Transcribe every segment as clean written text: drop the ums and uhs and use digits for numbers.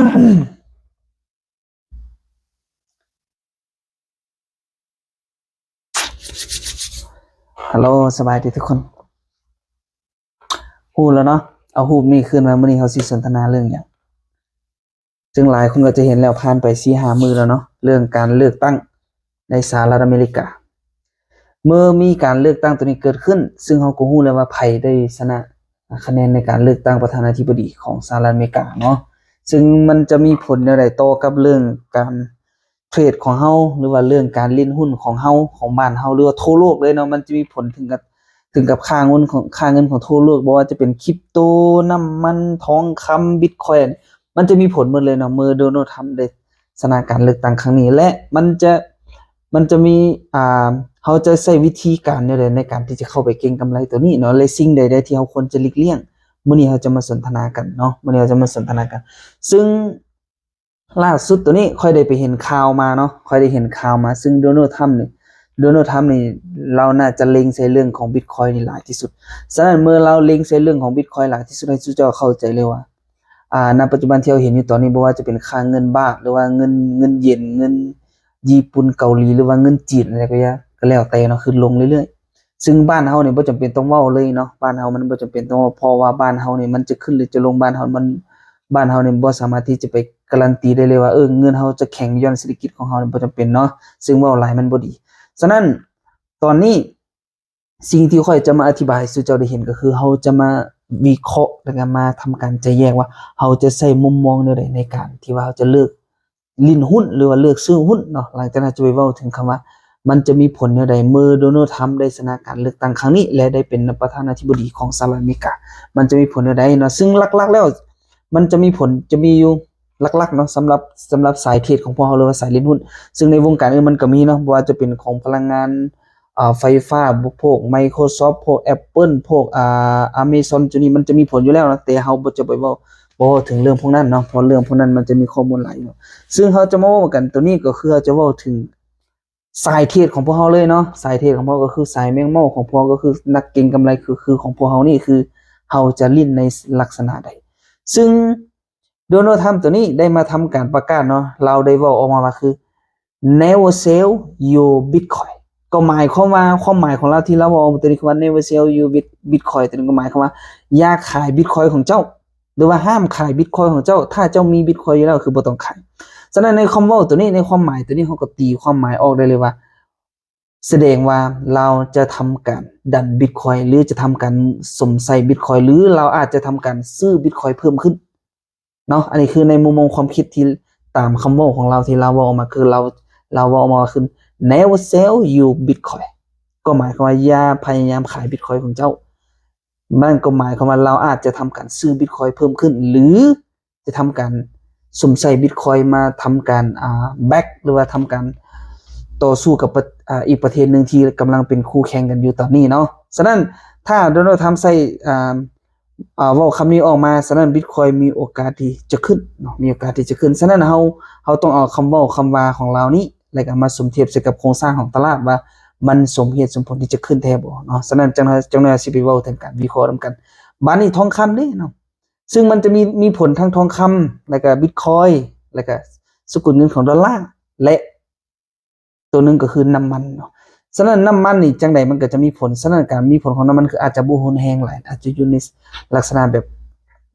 ฮัลโหลสบายดีทุกคนพูดแล้วเนาะเอาหูปนี่ขึ้นมาเมื่อนี้เขาสิสนทนาเรื่องอย่างซึ่งหลายคนก็จะเห็นแล้วผ่านไป4-5 มื้อแล้วเนาะเรื่องการเลือกตั้งในสหรัฐอเมริกาเมื่อมีการเลือกตั้งตัวนี้เกิดขึ้นซึ่งเขาก็รู้แล้วว่าไผได้ชนะคะแนนในการเลือกตั้งประธานาธิบดีของสหรัฐอเมริกาเนาะซึ่งมันจะมีผลอะไรต่อกับเรื่องการเทรดของเฮาหรือว่าเรื่องการเล่นหุ้นของเฮาของบ้านเฮาหรือว่าทั่วโลกเลยเนาะมันจะมีผลถึงกับค่าเงินของทั่วโลกบ่ว่าจะเป็นคริปโตน้ำมันทองคำบิตคอยน์มันจะมีผลหมดเลยเนาะเมื่อโดนัลด์ทรัมป์ได้ชนะการเลือกตั้งครั้งนี้และมันจะมีเขาจะใช้วิธีการเนี่ยในการที่จะเข้าไปเก็งกำไรตัวนี้เนาะและสิ่งใดๆที่เราควรจะหลีกเลี่ยงมื้อนี้เราจะมาสนทนากันเนาะมื้อนี้เราจะมาสนทนากัน ซึ่งล่าสุดตัวนี้ค่อยได้ไปเห็นข่าวมาเนาะค่อยได้เห็นข่าวมาซึ่งโดนัลด์ทรัมป์นี่เราน่าจะเล็งใส่เรื่องของ Bitcoin นี่หลายที่สุดฉะนั้นเมื่อเราเล็งใส่เรื่องของ Bitcoin หลายที่สุดให้ทุกเจ้าเข้าใจเลยว่าณปัจจุบันที่เราเห็นอยู่ตอนนี้บ่ว่าจะเป็นค่าเงินบาทหรือว่าเงินเยนเงินญี่ปุ่นเกาหลีหรือว่าเงินจีนอะไรก็แล้วแต่เนาะขึ้นลงเรื่อยๆซึ่งบ้านเฮานี่บ่จำเป็นต้องเว้าเลยเนาะบ้านเฮามันบ่จำเป็นต้องเว้าเพราะว่าบ้านเฮานี่มันจะขึ้นหรือจะลงบ้านเฮานี่บ่สามารถที่จะไปการันตีได้เลยว่าเงินเฮาจะแข็งย้อนเศรษฐกิจของเฮานี่บ่จำเป็นเนาะซึ่งเว้าหลายมันบ่ดีฉะนั้นตอนนี้สิ่งที่ข้อยจะมาอธิบายให้สู่เจ้าได้เห็นก็คือเฮาจะมาวิเคราะห์แล้วก็มาทำการจะแยกว่าเฮาจะใช้มุมมองแนวใดในการที่ว่าเฮาจะเลือกลิ้นหุ้นหรือว่าเลือกซื้อหุ้นเนาะหลังจากนั้นจะไปเว้าถึงคำว่ามันจะมีผลแนวใดเมื่อโดนัลด์ทรัมป์ได้ชนะการเลือกตั้งครั้งนี้และได้เป็นประธานาธิบดีของสหรัฐอเมริกามันจะมีผลแนวใดเนาะซึ่งหลักๆแล้ว มันจะมีผลจะมีอยู่หลักๆเนาะสำหรับสายเทรดของพวกเราหรือว่าสายเล่นหุ้นซึ่งในวงการอื่นมันก็มีเนาะบ่ว่าจะเป็นของพลังงานไฟฟ้าพวก Microsoft พวก Apple พวกAmazon จุนี้มันจะมีผลอยู่แล้วนะแต่เฮาบ่จะไปเว้าถึงเรื่องพวกนั้นเนาะเพราะเรื่องพวกนั้นมันจะมีข้อมูลหลายเนาะซึ่งเฮาจะมาเว้ากันตัวนี้ก็คือเฮาจะเว้าถึงสายเทรดของพวกเราเลยเนาะสายเทรดของพวกเราก็คือสายแมงเม่าของพวกเราก็คือนักเก็งกำไรคือของพวกเรานี่คือเฮาจะลิ้นในลักษณะใด ซึ่งโดนัลด์ทรัมป์ตัวนี้ได้มาทำการประกาศเนาะเราได้บอกออกมาว่าคือ never sell your bitcoin ก็หมายความว่าความหมายของเราที่เราบอกตัวนี้คือว่า never sell your bitcoin ตัวนี้ก็หมายความว่าอย่าขาย bitcoin ของเจ้าหรือว่าห้ามขาย bitcoin ของเจ้าถ้าเจ้ามี bitcoin อยู่แล้วคือบ่ต้องขายฉะนั้นในคำว่าตัวนี้ในความหมายตัวนี้เขาก็ตีความหมายออกได้เลยว่าแสดงว่าเราจะทำการดัน bitcoin หรือจะทำการสมใส่ bitcoin หรือเราอาจจะทำการซื้อ bitcoin เพิ่มขึ้นเนาะอันนี้คือในมุมมองความคิดที่ตามคำว่าของเราที่เราว่าออกมาคือเราว่าออกมาคือ never sell you bitcoin ก็หมายความว่าอย่าพยายามขาย bitcoin ของเจ้ามันก็หมายความว่าเราอาจจะทำการซื้อ bitcoin เพิ่มขึ้นหรือจะทำการสมใส่ bitcoin มาทำการback หรือว่าทำการต่อสู้กับอีกประเทศหนึ่งที่กำลังเป็นคู่แข่งกันอยู่ตอนนี้เนาะฉะนั้นถ้าโดนัลด์ทรัมป์ใส่ว่าคำนี้ออกมาฉะนั้น Bitcoin มีโอกาสที่จะขึ้นเนาะมีโอกาสที่จะขึ้นฉะนั้นเราต้องเอาคำว่าของเรานี้แล้วก็มาสมเทียบใส่กับโครงสร้างของตลาดว่ามันสมเหตุสมผลที่จะขึ้นแท้บ่เนาะฉะนั้นจังหน่อยสิไปเว้าถึงการวิเคราะห์นำกันบัดนี้ทองคำเด้เนาะซึ่งมันจะมีผลทั้งทองคำแล้วก็ Bitcoin แล้วก็สกุลเงินของดอลลาร์และตัวนึงก็คือน้ำมันเนาะฉะนั้นน้ำมันนี่จังใดมันก็จะมีผลฉะนั้นการมีผลของน้ำมันคืออาจจะบ่หุนแฮงหลายอาจจะอยู่ในลักษณะแบบ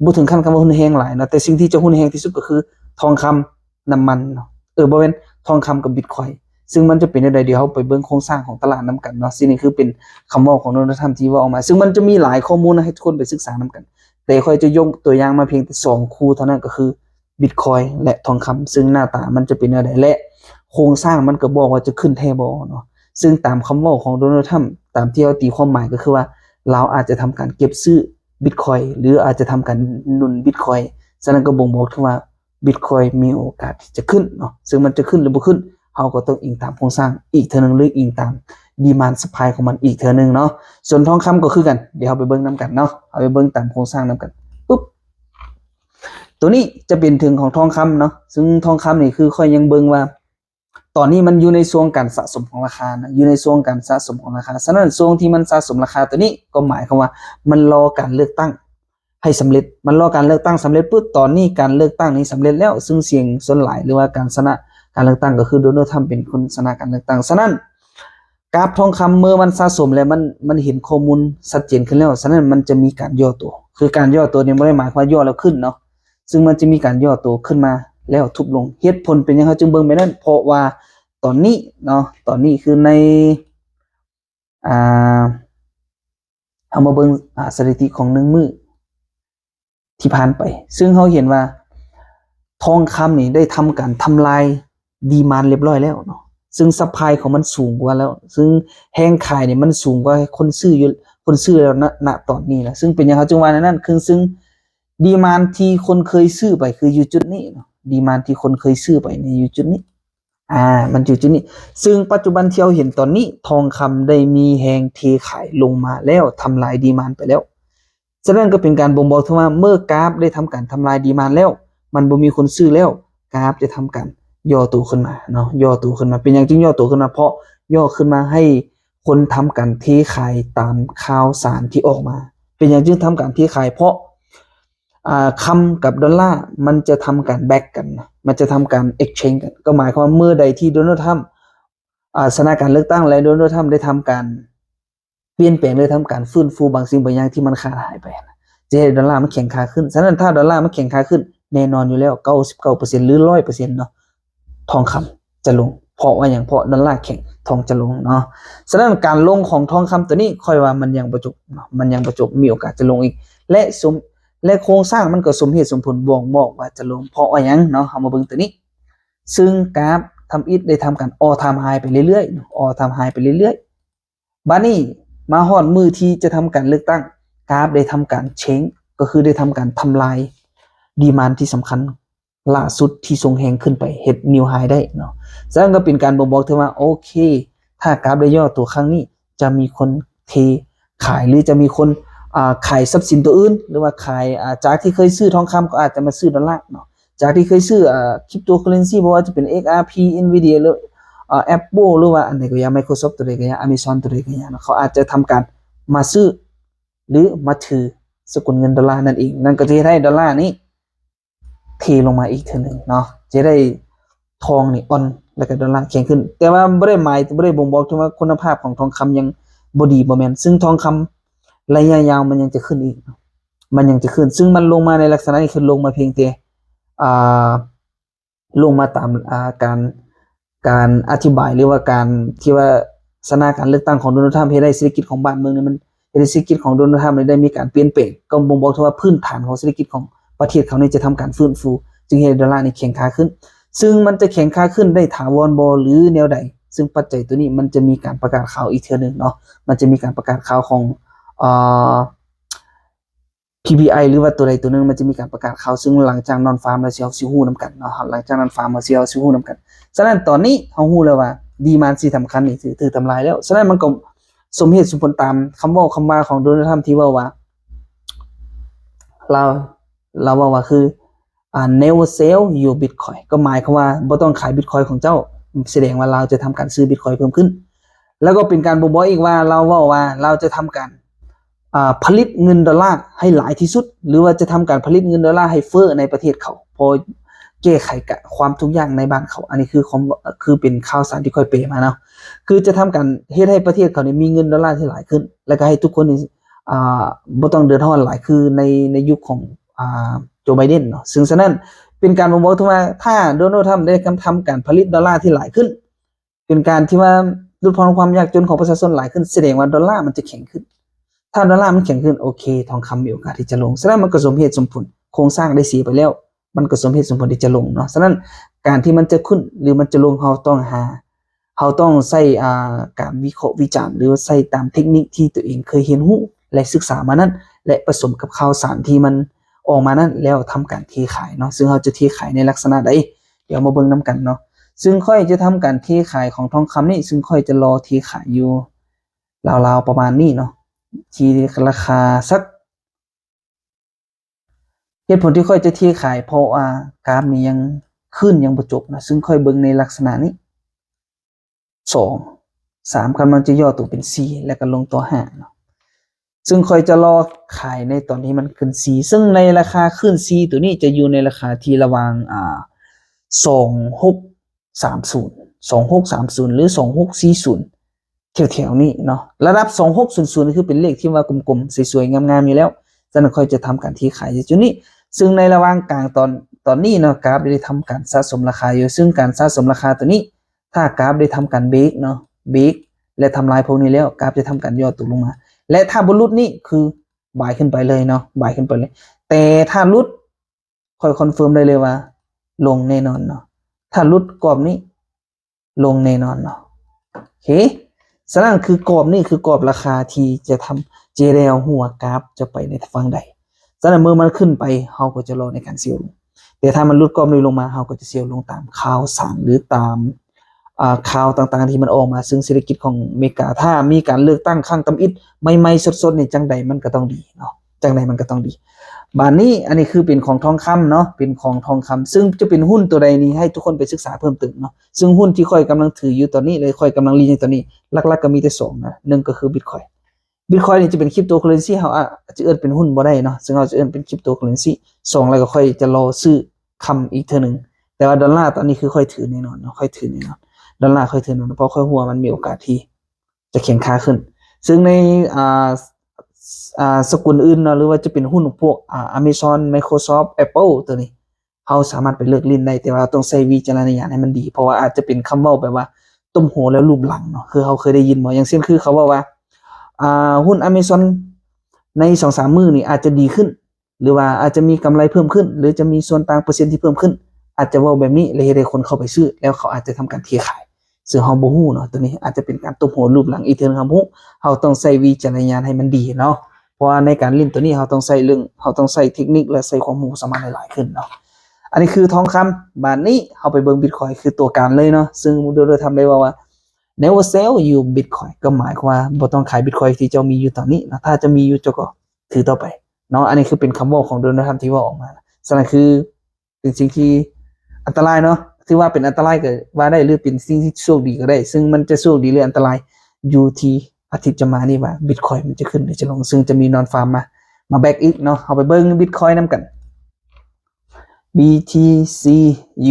บ่ถึงขั้นคำว่าหุนแฮงหลายเนาะแต่สิ่งที่จะหุนแฮงที่สุดก็คือทองคำน้ำมันเนาะบ่แม่นทองคำกับ Bitcoin ซึ่งมันจะเป็นจังไดเดี๋ยวเราไปเบิ่งโครงสร้างของตลาดนํกันเนาะสิ่งนี้คือเป็นคำเว้าของโดนัลด์ทรัมป์ที่เว้าออกมาซึ่งมันจะมีหลายข้อมูลให้ทุกคนไปศึกษานํกันแต่ค่อยจะยกตัวอย่างมาเพียงแต่2คู่เท่านั้นก็คือ Bitcoin และทองคำซึ่งหน้าตามันจะเป็นจังไดและโครงสร้างมันก็บอกว่าจะขึ้นแท้บ่เนาะซึ่งตามคำเว้าของโดนัลด์ทรัมป์ตามที่เราตีความหมายก็คือว่าเราอาจจะทำการเก็บซื้อ Bitcoin หรืออาจจะทำการหนุน Bitcoin ฉะนั้นก็บ่งบอกถึงว่า Bitcoin มีโอกาสที่จะขึ้นเนาะซึ่งมันจะขึ้นหรือบ่ขึ้นเราก็ต้องอิงตามโครงสร้างอีกเทื่อนึงหรืออิงตาม demand supply ของมันอีกเทื่อนึงเนาะส่วนทองคำก็คือกันเดี๋ยวเราไปเบิ่งนํกันเนาะเอาไปเบิ่งตามโครงสร้างนํกันปุ๊บตัวนี้จะเป็นถึงของทองคำเนาะซึ่งทองคำนี่คือค่อยยังเบิ่งว่าตอนนี้มันอยู่ในช่วงการสะสมของราคานะอยู่ในช่วงการสะสมของราคาฉะนั้นช่วงที่มันสะสมราคาตัวนี้ก็หมายความว่ามันรอการเลือกตั้ง ให้สำเร็จมันรอการเลือกตั้งสำเร็จปุ๊บตอนนี้การเลือกตั้งนี้สำเร็จแล้วซึ่งเสียงส่วนหลายหรือว่าการชนะการเลือกตั้งก็คือโดนัลด์ทรัมป์เป็นคนชนะการเลือกตั้งฉะนั้นกราฟทองคำเมื่อมันสะสมแล้วมันเห็นข้อมูลชัดเจนขึ้นแล้วฉะนั้นมันจะมีการย่อตัวคือการย่อตัวเนี่ยไม่ได้หมายความว่าย่อแล้วขึ้นเนาะซึ่งมันจะมีการย่อตัวขึ้นมาแล้วทุบลงเหตุผลเป็นยังไงจึงเบิ่งไปนั่นเพราะว่าตอนนี้เนาะตอนนี้คือในเอามาเบิ่งสถิติของ1 มื้อที่ผ่านไปซึ่งเขาเห็นว่าทองคำนี่ได้ทำการทำลายดีมานด์เรียบร้อยแล้วเนาะซึ่งซัพพลายของมันสูงกว่าแล้วซึ่งแห้งขายเนี่ยมันสูงกว่าคนซื้ออยู่คนซื้อแล้วณตอนนี้นะซึ่งเป็นอย่างเขาจึงว่านั่นคือซึ่งดีมานด์ที่คนเคยซื้อไปคืออยู่จุดนี้เนาะดีมานด์ที่คนเคยซื้อไปในอยู่จุดนี้มันอยู่จุดนี้ซึ่งปัจจุบันที่เราเห็นตอนนี้ทองคำได้มีแหงเทขายลงมาแล้วทำลายดีมานด์ไปแล้วฉะนั้นก็เป็นการบ่งบอกถึงว่าเมื่อกราฟได้ทำการทำลายดีมานด์แล้วมันบ่มีคนซื้อแล้วกราฟจะทำการย่อตัวขึ้นมาเนาะย่อตัวขึ้นมาเป็นอย่างจริงย่อตัวขึ้นมาเพราะย่อขึ้นมาให้คนทำการเทขายตามข่าวสารที่ออกมาเป็นอย่างจึงทำการเทขายเพราะคำกับดอลลาร์มันจะทำการแบกกันมันจะทำการ exchange กันก็หมายความว่าเมื่อใดที่โดนัลด์ทรัมป์ชนะการเลือกตั้งและโดนัลด์ทรัมป์ได้ทำการเปลี่ยนแปลงเลยทำการฟื้นฟูบางสิ่งบางอย่างที่มันขาดหายไปจะให้ดอลลาร์มันแข็งค่าขึ้นฉะนั้นถ้าดอลลาร์มันแข็งค่าขึ้นแน่นอนอยู่แล้ว 99% หรือ 100% เนาะทองคำจะลงเพราะว่าอย่างเพราะดอลลาร์แข็งทองจะลงเนาะฉะนั้นการลงของทองคำตัวนี้ค่อยว่ามันยังบ่จบเนาะมันยังบ่จบมีโอกาสจะลงอีกและโครงสร้างมันก็สมเหตุสมผลบ่งบอกว่าจะลงเพราะว่าอย่างเนาะเอามาเบิ่งตัวนี้ซึ่งกราฟทำอิฐได้ทำการ all time high ไปเรื่อยๆ all time high ไปเรื่อยๆบัดนี้มาฮอดมือที่จะทำการเลือกตั้งกราฟได้ทำการเช้งก็คือได้ทำการทำลายดีมานด์ที่สำคัญล่าสุดที่ทรงแหงขึ้นไปเฮ็ดนิวไฮได้เนาะฉะนั้นก็เป็นการบ่งบอกถึงว่าโอเคถ้ากราฟได้ย่อตัวครั้งนี้จะมีคนเทขายหรือจะมีคนขายทรัพย์สินตัวอื่นหรือว่าขายจากที่เคยซื้อทองคำก็อาจจะมาซื้อดอลลาร์เนาะจากที่เคยซื้อคริปโตเคอเรนซีบ่ว่าจะเป็น XRP Nvidia หรือApple หรือว่าอันไหนก็อย่าง Microsoft ตัวใดก็อย่าง Amazon ตัวใดก็อย่างเขาอาจจะทำการมาซื้อหรือมาถือสกุลเงินดอลลาร์นั่นเองนั่นก็จะให้ดอลลาร์นี้เทลงมาอีกเท่านึงเนาะจะได้ทองนี่อ่อนแล้วก็ดอลลาร์แข็งขึ้นแต่ว่าบ่ได้บ่งบอกถึงว่าคุณภาพของทองคำยังบ่ดีบ่แม่นซึ่งทองคำระยะยาวมันยังจะขึ้นอีกมันยังจะขึ้นซึ่งมันลงมาในลักษณะนี้คือลงมาเพียงแต่ลงมาตามการอธิบายหรือว่าการที่ว่าสถานการณ์เลือกตั้งของโดนัลด์ทรัมป์ให้ได้เศรษฐกิจของบ้านเมืองนี่มันเศรษฐกิจของโดนัลด์ทรัมป์ได้มีการเปลี่ยนแปลงก็บ่งบอกว่าพื้นฐานของเศรษฐกิจของประเทศเขานี่จะทำการฟื้นฟูจึงให้ดอลลาร์นี่แข็งค่าขึ้นซึ่งมันจะแข็งค่าขึ้นได้ถาวรบ่หรือแนวใดซึ่งปัจจัยตัวนี้มันจะมีการประกาศข่าวอีกเทื่อนึงเนาะมันจะมีการประกาศข่าวของPPI หรือว่าตัวใดตัวหนึ่งมันจะมีการประกาศข่าวซึ่งหลังจากนอนฟาร์มแล้วสิฮู้นำกันเนาะหลังจากนั้นฟาร์มมาสิฮู้นำกันฉะนั้นตอนนี้เฮาฮู้แล้วว่าดีมานด์ที่สำคัญนี่ถือทำลายแล้วฉะนั้นมันก็สมเหตุสมผลตามคำว่าของโดนัลด์ทรัมป์ที่ว่าเราว่าคือnever sell your bitcoin ก็หมายความว่าบ่ต้องขาย bitcoin ของเจ้าแสดงว่าเราจะทำการซื้อ bitcoin เพิ่มขึ้นแล้วก็เป็นการบ่งบอกอีกว่าเราจะทำการผลิตเงินดอลลาร์ให้หลายที่สุดหรือว่าจะทำการผลิตเงินดอลลาร์ให้เฟ้อในประเทศเขาพอแก้ไขกับความทุกอย่างในบ้านเขาอันนี้คือเป็นข่าวสารที่ค่อยเปมาเนาะคือจะทำการเฮ็ดให้ประเทศเขานี่มีเงินดอลลาร์ที่หลายขึ้นแล้วก็ให้ทุกคนนี่บ่ต้องเดือดร้อนหลายคือในยุคของโจไบเดนเนาะซึ่งฉะนั้นเป็นการบ่งบอกถึงว่าถ้าโดนัลด์ทรัมป์ได้ทำการผลิตดอลลาร์ที่หลายขึ้นเป็นการที่ว่าลดพรความยากจนของประชาชนหลายขึ้นแสดงว่าดอลลาร์มันจะแข็งขึ้นถ้าดอลลาร์มันแข็งขึ้นโอเคทองคำมีโอกาสที่จะลงฉะนั้นมันก็สมเหตุสมผลโครงสร้างได้เสียไปแล้วมันก็สมเหตุสมผลที่จะลงเนาะฉะนั้นการที่มันจะขึ้นหรือมันจะลงเราต้องใช้การวิเคราะห์วิจารณ์หรือใช้ตามเทคนิคที่ตัวเองเคยเรียนรู้และศึกษามานั้นและผสมกับข่าวสารที่มันออกมานั้นแล้วทำการเทขายเนาะซึ่งเราจะเทขายในลักษณะใดเดี๋ยวมาเบิ่งนำกันเนาะซึ่งค่อยจะทำการเทขายของทองคำนี่ซึ่งค่อยจะรอเทขายอยู่ราวๆประมาณนี้เนาะที่ราคาสักเหตุผลที่ค่อยจะเทขายเพราะว่ากราฟนี้ยังขึ้นยังบ่จบนะซึ่งค่อยเบิ่งในลักษณะนี้2 3กำลังจะย่อตัวเป็น4แล้วก็ลงตัว5เนาะ ซึ่งค่อยจะรอขายในตอนที่มันขึ้นซีซึ่งในราคาขึ้นซีตัวนี้จะอยู่ในราคาที่ระหว่าง2630หรือ2640แถวๆนี้เนาะระดับ2600คือเป็นเลขที่ว่ากลมๆสวยๆงามๆอยู่แล้วฉะนั้นค่อยจะทำการที่ขายจุดนี้ซึ่งในระหว่างกลางตอนนี้เนาะกราฟได้ทำการสะสมราคาอยู่ซึ่งการสะสมราคาตัวนี้ถ้ากราฟได้ทำการเบรกเนาะเบรกและทำลายพวกนี้แล้วกราฟจะทำการย่อตัวลงมาและถ้าบรรลุนี่คือบายขึ้นไปเลยเนาะบายขึ้นไปเลยแต่ถ้าลุดค่อยคอนเฟิร์มได้เลยว่าลงแน่นอนเนาะถ้าลุดกรอบนี้ลงแน่นอนเนาะโอเคฉะนั้นคือกรอบนี่คือกรอบราคาที่จะทำเจเรลหัวกราฟจะไปในฝั่งใดฉะนั้นเมื่อมันขึ้นไปเราก็จะรอในการเซียวลงแต่ถ้ามันลุดกรอบนี้ลงมาเราก็จะเซียวลงตามข่าวสารหรือตามข่าวต่างๆที่มันออกมาซึ่งเศรษฐกิจของอเมริกาถ้ามีการเลือกตั้งครั้งตำอิดใหม่ๆสดๆนี่จังใดมันก็ต้องดีเนาะจังใดมันก็ต้องดีบานนี้อันนี้คือเป็นของทองคำเนาะเป็นของทองคำซึ่งจะเป็นหุ้นตัวใดนี้ให้ทุกคนไปศึกษาเพิ่มเติมเนาะซึ่งหุ้นที่ค่อยกำลังถืออยู่ตอนนี้เลยค่อยกำลังรีอยู่ตอนนี้หลักๆก็มีแต่2นะหนึ่งก็คือ Bitcoin นี่จะเป็นคริปโตเคอเรนซีเฮาจะเอิ้นเป็นหุ้นบ่ได้เนาะซึ่งเราจะเอิ้นเป็นคริปโตเคอเรนซี2แล้วก็ค่อยจะรอซื้อคำอีกเทื่อนึงแต่ว่าดอลลาร์ตอนนี้คือค่อยถือแน่นอนเนาะค่อยถือแน่นอนดอลลาร์ค่อยถือแน่นอนเพราะค่อยหัวมันมีโอกาสที่จะแข็งค่าขึ้นซึ่งในสกุลอื่นเนาะหรือว่าจะเป็นหุ้นพวกAmazon Microsoft Apple ตัวนี้เราสามารถไปเลือกลิ้นได้แต่ว่าต้องใช้วิจารณญาณให้มันดีเพราะว่าอาจจะเป็นคำเว้าแบบว่าต้มโหแล้วรูปหลังเนาะคือเราเคยได้ยินบ่อย่างเช่นคือเขาว่าหุ้น Amazon ใน 2-3 มื้อนี่อาจจะดีขึ้นหรือว่าอาจจะมีกำไรเพิ่มขึ้นหรือจะมีส่วนต่างเปอร์เซ็นต์ที่เพิ่มขึ้นอาจจะเว้าแบบนี้เลยให้คนเข้าไปซื้อแล้วเขาอาจจะทำการเทขายซึ่งเฮาบ่ฮู้เนาะตัวนี้อาจจะเป็นการต้มโหรูปหลังอีกเทื่อนึงครับเราต้องใช้วิจารณญาณให้มันดีเนาะเพราะว่าในการเล่นตัวนี้เราต้องใช้เทคนิคและใช้ความรู้สามารถหลายๆขึ้นเนาะอันนี้คือทองคำบาทนี้เราไปเบิ่ง Bitcoin คือตัวการเลยเนาะซึ่งโดยทำได้ว่า never sell you Bitcoin ก็หมายความว่าบ่ต้องขาย Bitcoin ที่เจ้ามีอยู่ตอนนี้นะถ้าจะมีอยู่เจ้าก็ถือต่อไปเนาะอันนี้คือเป็นคำว่าของโดนัลด์ทรัมป์ที่ว่าออกมาฉะนั้นคือเป็นสิ่งที่อันตรายเนาะถือว่าเป็นอันตรายก็ว่าได้หรือเป็นสิ่งที่โชคดีก็ได้ซึ่งมันจะโชคดีหรืออันตรายอยู่ที่อาทิตย์จะมานี่ว่า Bitcoin มันจะขึ้นหรือจะลงซึ่งจะมีนอนฟาร์มมาแบ็กอีกเนาะเอาไปเบิ่ง Bitcoin นำกัน BTC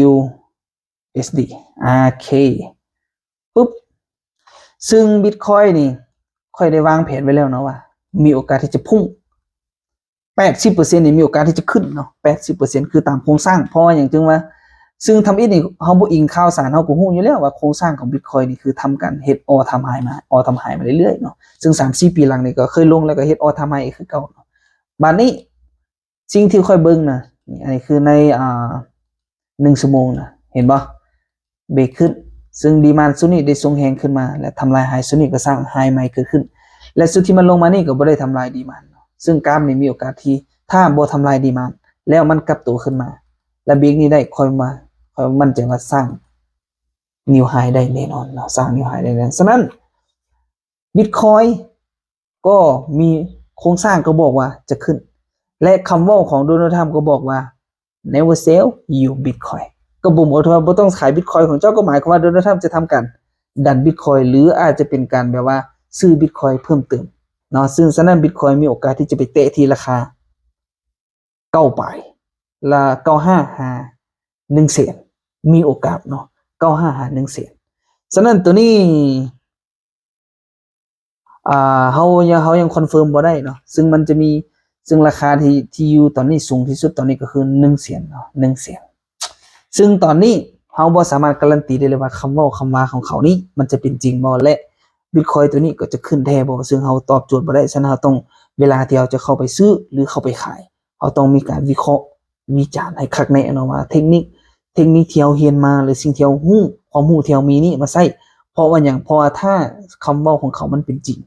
USD RK ปุ๊บซึ่ง Bitcoin นี่ค่อยได้วางแผนไว้แล้วเนาะว่ามีโอกาสที่จะพุ่ง 80% นี่มีโอกาสที่จะขึ้นเนาะ 80% คือตามโครงสร้างเพราะอย่างจึงว่าซึ่งทำอีกนี่เฮาบ่อิงข่าวสารเฮาก็ฮู้อยู่แล้วว่าโครงสร้างของ Bitcoin นี่คือทำการเฮ็ดall time high มาall time high มาเรื่อยๆเนาะซึ่ง 3-4 ปีหลังนี่ก็เคยลงแล้วก็เฮ็ดall time high คือเก่าเนาะบัดนี้สิ่งที่ค่อยเบิ่งนะนี่อันนี้คือใน1 ชั่วโมงนะเห็นบ่เบรกขึ้นซึ่งดีมานด์ซุนี้ได้ทรงแฮงขึ้นมาและทำลายไฮซุนี้ก็สร้างไฮใหม่เกิดขึ้นและสุดที่มันลงมานี่ก็บ่ได้ทำลายดีมานด์ซึ่งกราฟนี่มีโอกาสที่ถ้าบ่ทำลายดีมานด์แล้วมันกลับตัวขึ้นมาและเบรกนี้ได้ค่อยมั่นใจว่าสร้างนิวไฮได้แน่นอนเนาะสร้างนิวไฮได้แน่นอนฉะนั้น Bitcoin ก็มีโครงสร้างก็บอกว่าจะขึ้นและคำเว้าของโดนัลด์ทรัมป์ก็บอกว่า never sell you Bitcoin ก็บ่หมายถึงว่าบ่ต้องขาย Bitcoin ของเจ้าก็หมายความว่าโดนัลด์ทรัมป์จะทำการดัน Bitcoin หรืออาจจะเป็นการแบบว่าซื้อ Bitcoin เพิ่มเติมเนาะซึ่งฉะนั้น Bitcoin มีโอกาสที่จะไปเตะที่ราคา9ปลายละ955 1เซนมีโอกาสเนาะ955 1เซนฉะนั้นตัวนี้เฮายังคอนเฟิร์มบ่ได้เนาะซึ่งมันจะมีซึ่งราคาที่อยู่ตอนนี้สูงที่สุดตอนนี้ก็คือ1เซนเนาะ1เซนซึ่งตอนนี้เฮาบ่สามารถการันตีได้เลยว่าคำเว้าคำว่าของเขานี้มันจะเป็นจริงบ่และ Bitcoin ตัวนี้ก็จะขึ้นแท้บ่ซึ่งเฮาตอบโจทย์บ่ได้ฉะนั้นเฮาต้องเวลาที่เราจะเข้าไปซื้อหรือเข้าไปขายเฮาต้องมีการวิเคราะห์วิจารณ์ให้คักแน่เนาะว่าเทคนิคที่เราเรียนมาหรือสิ่งที่เราฮู้ความรู้ที่เรามีนี่มาใช้เพราะว่าหยังเพราะว่าถ้าคำเว้าของเขามันเป็นจริง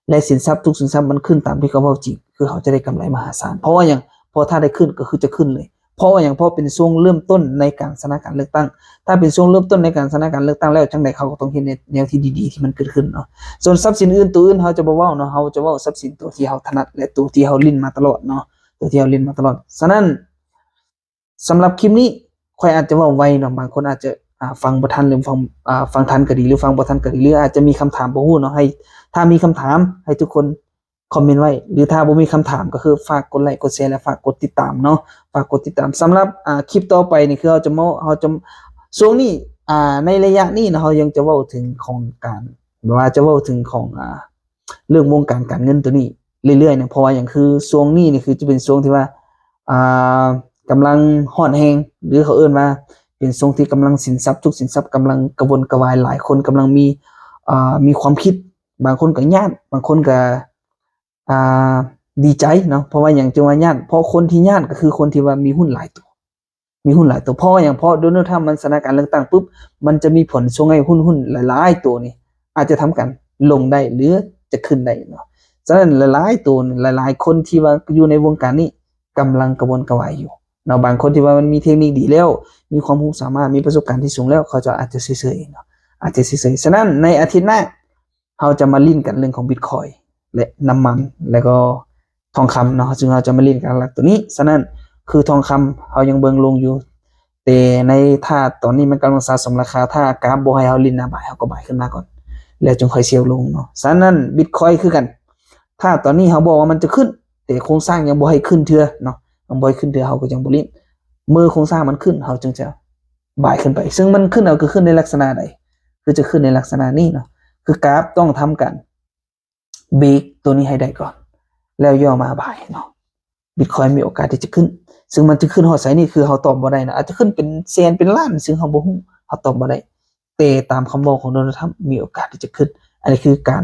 และสินทรัพย์ทุกสินทรัพย์มันขึ้นตามที่เขาเว้าจริงคือเขาจะได้กำไรมหาศาลเพราะว่าหยังพอถ้าได้ขึ้นก็คือจะขึ้นเลยเพราะว่าอย่างเพราะเป็นช่วงเริ่มต้นในการสถานการณ์เลือกตั้งถ้าเป็นช่วงเริ่มต้นในการสถานการณ์เลือกตั้งแล้วจังได๋เขาก็ต้องเห็นแนวที่ดีๆที่มันเกิดขึ้นเนาะส่วนทรัพย์สินอื่นตัวอื่นเฮาจะบ่เว้าเนาะเฮาจะเว้าทรัพย์สินตัวที่เฮาถนัดและตัวที่เฮาลิ้นมาตลอดเนาะตัวที่เฮาลิ้นมาตลอดฉะนั้นสำหรับคลิปนี้ค่อยอาจจะเว้าไวเนาะบางคนอาจจะฟังบ่ทันหรือฟังทันก็ดีหรือฟังบ่ทันก็ดีหรืออาจจะมีคำถามบ่ฮู้เนาะให้ถ้ามีคำถามให้ทุกคน คอมเมนต์ไว้หรือถ้าบ่มีคำถามก็คือฝากกดไลค์กดแชร์และฝากกดติดตามเนาะฝากกดติดตามสำหรับคลิปต่อไปนี่คือเราจะช่วงนี้ในระยะนี้นะเรายังจะเว้าถึงของการว่าจะเว้าถึงของเรื่องวงการการเงินตัวนี้เรื่อยๆนะเพราะว่าอย่างคือช่วงนี้นี่คือจะเป็นช่วงที่ว่าอ่ากำลังฮ้อนแฮงหรือเขาเอิ้นว่าเป็นช่วงที่กำลังสินทรัพย์ทุกสินทรัพย์กำลังกระวนกระวายหลายคนกำลังมีความคิดบางคนก็ย้านบางคนก็อ่าดีใจเนาะเพราะว่าอย่างจังว่าย้านเพราะคนที่ย้านก็คือคนที่ว่ามีหุ้นหลายตัวมีหุ้นหลายตัวเพราะอย่างพอโดนัลด์ทรัมป์มันสถานการณ์เลือกตั้งปุ๊บมันจะมีผลส่งให้หุ้นหลายๆตัวนี่อาจจะทำกันลงได้หรือจะขึ้นได้เนาะฉะนั้นหลายๆตัวหลายๆคนที่ว่าอยู่ในวงการนี้กำลังกระวนกระวายอยู่เนาะบางคนที่ว่ามันมีเทคนิคดีแล้วมีความรู้สามารถมีประสบการณ์ที่สูงแล้วเขาจะอาจจะเฉยๆเนาะอาจจะเฉยๆฉะนั้นในอาทิตย์หน้าเราจะมาลิ้นกันเรื่องของ Bitcoin และน้ำมันแล้วก็ทองคำเนาะซึ่งเราจะมาเล่นกันหลักตัวนี้ฉะนั้นคือทองคำเรายังเบิ่งลงอยู่แต่ในถ้าตอนนี้มันกำลังสะสมราคาถ้ากราฟบ่ให้เราลิ้นหน้าบ่ายเราก็บ่ายขึ้นมาก่อนแล้วจึงค่อยเซลลงเนาะฉะนั้น Bitcoin คือกันถ้าตอนนี้เราบอกว่ามันจะขึ้นแต่โครงสร้างยังบ่ให้ขึ้นเทื่อเนาะมันบ่ให้ขึ้นเทื่อเราก็ยังบ่ลิ้นเมื่อโครงสร้างมันขึ้นเราจึงจะบ่ายขึ้นไปซึ่งมันขึ้นเอาคือขึ้นในลักษณะใดคือจะขึ้นในลักษณะนี้เนาะคือกราฟต้องทำกันเบรกตัวนี้ให้ได้ก่อนแล้วย่อมาบ่ายเนาะ Bitcoin มีโอกาสที่จะขึ้นซึ่งมันจะขึ้นฮอดไสนี่คือเฮาตอบบ่ได้นะอาจจะขึ้นเป็นแสนเป็นล้านซึ่งเฮาบ่ฮู้เฮาตอบบ่ได้แต่ตามคำบอกของโดนัลด์ทรัมป์มีโอกาสที่จะขึ้นอันนี้คือกา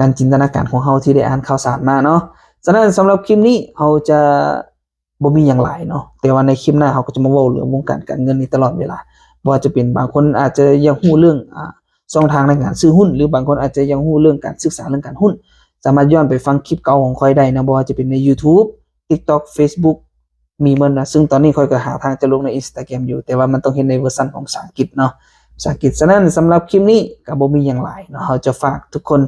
รจินตนาการของเฮาที่ได้อ่านข่าวสารมาเนาะฉะนั้นสำหรับคลิปนี้เฮาจะบ่มีหยังหลายเนาะแต่ว่าในคลิปหน้าเฮาก็จะมาเว้าเรื่องวงการการเงินนี้ตลอดเวลาบ่ว่าจะเป็นบางคนอาจจะยังฮู้เรื่องช่องทางในการซื้อหุ้นหรือบางคนอาจจะยังฮู้เรื่องการศึกษาเรื่องการหุ้นสามารถย้อนไปฟังคลิปเก่าของข้อยได้นะบ่ว่าจะเป็นใน YouTube TikTok Facebook มีหมดนะซึ่งตอนนี้ข้อยก็หาทางจะลงใน Instagram อยู่แต่ว่ามันต้องเฮ็ดในเวอร์ชันของภาษาอังกฤษเนาะภาษาอังกฤษฉะนั้นสำหรับคลิปนี้ก็บ่มีหยังหลายเนาะเราจะฝากทุกคน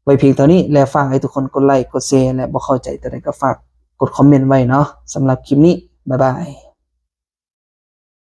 ไว้เพียงเท่านี้และฝากให้ทุกคนกดไลค์กดแชร์และบ่เข้าใจตัวใดก็ฝากกดคอมเมนต์ไว้เนาะสำหรับคลิปนี้บ๊ายบาย